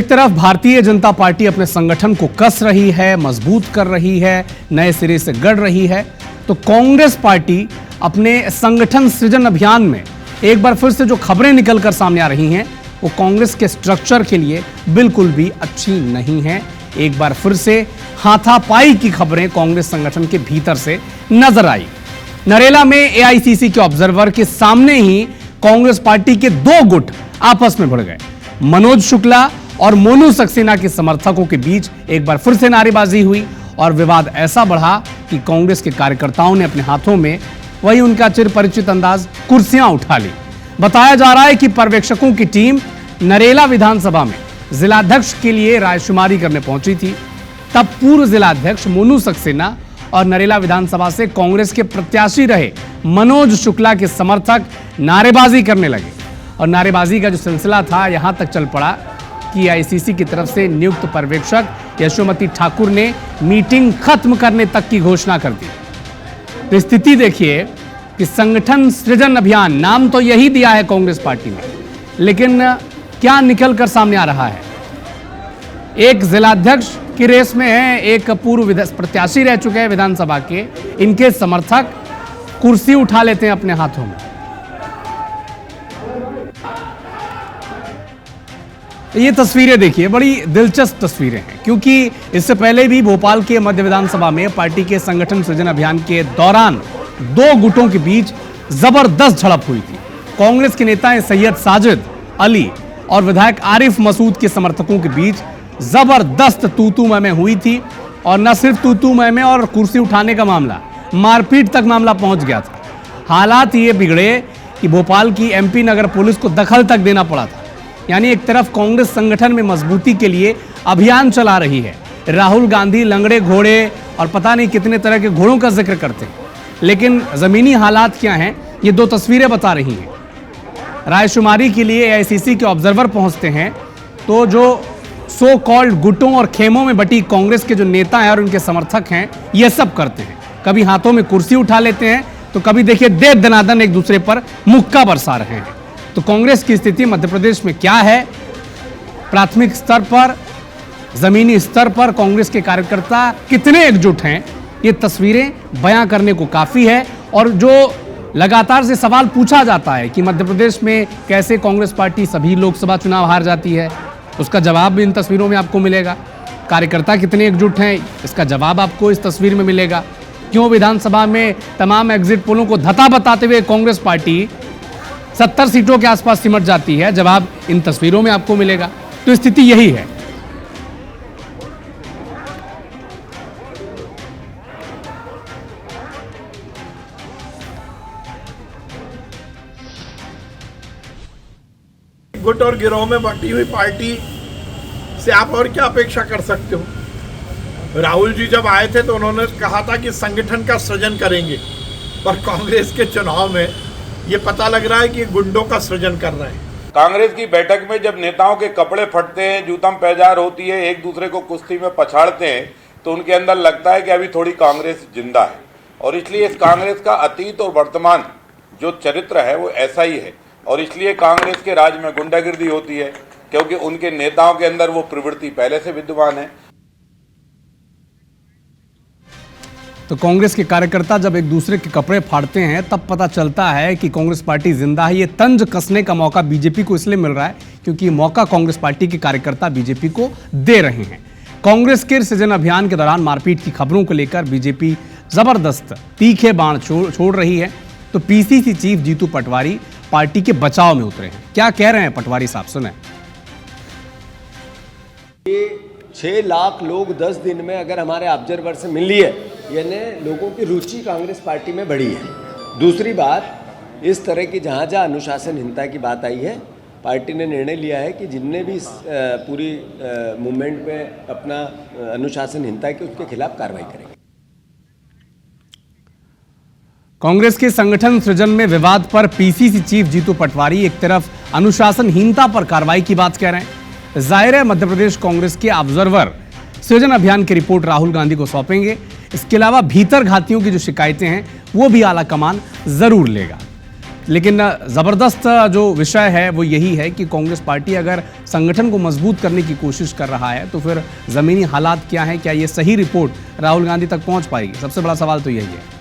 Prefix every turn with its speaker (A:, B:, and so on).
A: एक तरफ भारतीय जनता पार्टी अपने संगठन को कस रही है, मजबूत कर रही है, नए सिरे से गढ़ रही है, तो कांग्रेस पार्टी अपने संगठन सृजन अभियान में एक बार फिर से जो खबरें निकलकर सामने आ रही हैं वो कांग्रेस के स्ट्रक्चर के लिए बिल्कुल भी अच्छी नहीं है। एक बार फिर से हाथापाई की खबरें कांग्रेस संगठन के भीतर से नजर आई। नरेला में एआईसीसी के ऑब्जर्वर के सामने ही कांग्रेस पार्टी के दो गुट आपस में भिड़ गए। मनोज शुक्ला और मोनू सक्सेना के समर्थकों के बीच एक बार फिर से नारेबाजी हुई और विवाद ऐसा बढ़ा कि कांग्रेस के कार्यकर्ताओं ने अपने हाथों में वही उनका चिर परिचित अंदाज कुर्सियां उठा ली। बताया जा रहा है कि पर्यवेक्षकों की टीम नरेला विधानसभा में जिलाध्यक्ष के लिए रायशुमारी करने पहुंची थी। तब पूर्व जिलाध्यक्ष मोनू सक्सेना और नरेला विधानसभा से कांग्रेस के प्रत्याशी रहे मनोज शुक्ला के समर्थक नारेबाजी करने लगे और नारेबाजी का जो सिलसिला था यहां तक चल पड़ा कि आईसीसी की तरफ से नियुक्त पर्यवेक्षक यशोमती ठाकुर ने मीटिंग खत्म करने तक की घोषणा कर दी। तो स्थिति देखिए कि संगठन सृजन अभियान नाम तो यही दिया है कांग्रेस पार्टी ने, लेकिन क्या निकल कर सामने आ रहा है। एक जिलाध्यक्ष की रेस में है, एक पूर्व प्रत्याशी रह चुके हैं विधानसभा के, इनके समर्थक कुर्सी उठा लेते हैं अपने हाथों में। ये तस्वीरें देखिए, बड़ी दिलचस्प तस्वीरें हैं, क्योंकि इससे पहले भी भोपाल के मध्य विधानसभा में पार्टी के संगठन सृजन अभियान के दौरान दो गुटों के बीच जबरदस्त झड़प हुई थी। कांग्रेस के नेता सैयद साजिद अली और विधायक आरिफ मसूद के समर्थकों के बीच जबरदस्त तू-तू मैं हुई थी और न सिर्फ तू-तू मैं और कुर्सी उठाने का मामला, मारपीट तक मामला पहुंच गया था। हालात ये बिगड़े कि भोपाल की एमपी नगर पुलिस को दखल तक देना पड़ा था। यानी एक तरफ कांग्रेस संगठन में मजबूती के लिए अभियान चला रही है, राहुल गांधी लंगड़े घोड़े और पता नहीं कितने तरह के घोड़ों का जिक्र करते हैं, लेकिन जमीनी हालात क्या हैं ये दो तस्वीरें बता रही हैं। रायशुमारी के लिए एआईसीसी के ऑब्जर्वर पहुंचते हैं तो जो सो कॉल्ड गुटों और खेमों में बटी कांग्रेस के जो नेता हैं और उनके समर्थक हैं ये सब करते हैं। कभी हाथों में कुर्सी उठा लेते हैं तो कभी देखिए दे दनादन एक दूसरे पर मुक्का बरसा रहे हैं। तो कांग्रेस की स्थिति मध्य प्रदेश में क्या है, प्राथमिक स्तर पर, जमीनी स्तर पर कांग्रेस के कार्यकर्ता कितने एकजुट हैं, ये तस्वीरें बयां करने को काफी है। और जो लगातार से सवाल पूछा जाता है कि मध्य प्रदेश में कैसे कांग्रेस पार्टी सभी लोकसभा चुनाव हार जाती है, उसका जवाब भी इन तस्वीरों में आपको मिलेगा। कार्यकर्ता कितने एकजुट हैं, इसका जवाब आपको इस तस्वीर में मिलेगा। क्यों विधानसभा में तमाम एग्जिट पोलों को धता बताते हुए कांग्रेस पार्टी 70 सीटों के आसपास सिमट जाती है, जवाब इन तस्वीरों में आपको मिलेगा। तो स्थिति यही है।
B: गुट और गिरोह में बटी हुई पार्टी से आप और क्या अपेक्षा कर सकते हो। राहुल जी जब आए थे तो उन्होंने कहा था कि संगठन का सृजन करेंगे, पर कांग्रेस के चुनाव में ये पता लग रहा है कि गुंडों का सृजन कर रहे हैं।
C: कांग्रेस की बैठक में जब नेताओं के कपड़े फटते हैं, जूतम पैजार होती है, एक दूसरे को कुश्ती में पछाड़ते हैं, तो उनके अंदर लगता है कि अभी थोड़ी कांग्रेस जिंदा है। और इसलिए इस कांग्रेस का अतीत और वर्तमान जो चरित्र है वो ऐसा ही है। और इसलिए कांग्रेस के राज में गुंडागिर्दी होती है, क्योंकि उनके नेताओं के अंदर वो प्रवृत्ति पहले से विद्यमान है।
A: तो कांग्रेस के कार्यकर्ता जब एक दूसरे के कपड़े फाड़ते हैं तब पता चलता है कि कांग्रेस पार्टी जिंदा है। ये तंज कसने का मौका बीजेपी को इसलिए मिल रहा है क्योंकि ये मौका कांग्रेस पार्टी के कार्यकर्ता बीजेपी को दे रहे हैं। कांग्रेस के सृजन अभियान के दौरान मारपीट की खबरों को लेकर बीजेपी जबरदस्त तीखे बाण छोड़ रही है। तो PCC chief Jitu Patwari party के बचाव में उतरे हैं। क्या कह रहे हैं पटवारी साहब, सुने।
D: ये 6 लाख लोग 10 दिन में अगर हमारे ऑब्जर्वर से मिल लिए, यानी लोगों की रुचि कांग्रेस पार्टी में बढ़ी है। दूसरी बात, इस तरह की जहाँ जहाँ अनुशासनहीनता की बात आई है, पार्टी ने निर्णय लिया है कि जिनने भी पूरी मूवमेंट में अपना अनुशासनहीनता की, उसके खिलाफ कार्रवाई करेंगे।
A: कांग्रेस के संगठन सृजन में विवाद पर पीसीसी चीफ जीतू पटवारी एक तरफ अनुशासनहीनता पर कार्रवाई की बात कह रहे हैं। जाहिर है मध्य प्रदेश कांग्रेस के ऑब्जर्वर सृजन अभियान की रिपोर्ट राहुल गांधी को सौंपेंगे। इसके अलावा भीतर घातियों की जो शिकायतें हैं वो भी आला कमान जरूर लेगा। लेकिन ज़बरदस्त जो विषय है वो यही है कि कांग्रेस पार्टी अगर संगठन को मजबूत करने की कोशिश कर रहा है तो फिर ज़मीनी हालात क्या हैं, क्या ये सही रिपोर्ट राहुल गांधी तक पहुंच पाएगी? सबसे बड़ा सवाल तो यही है।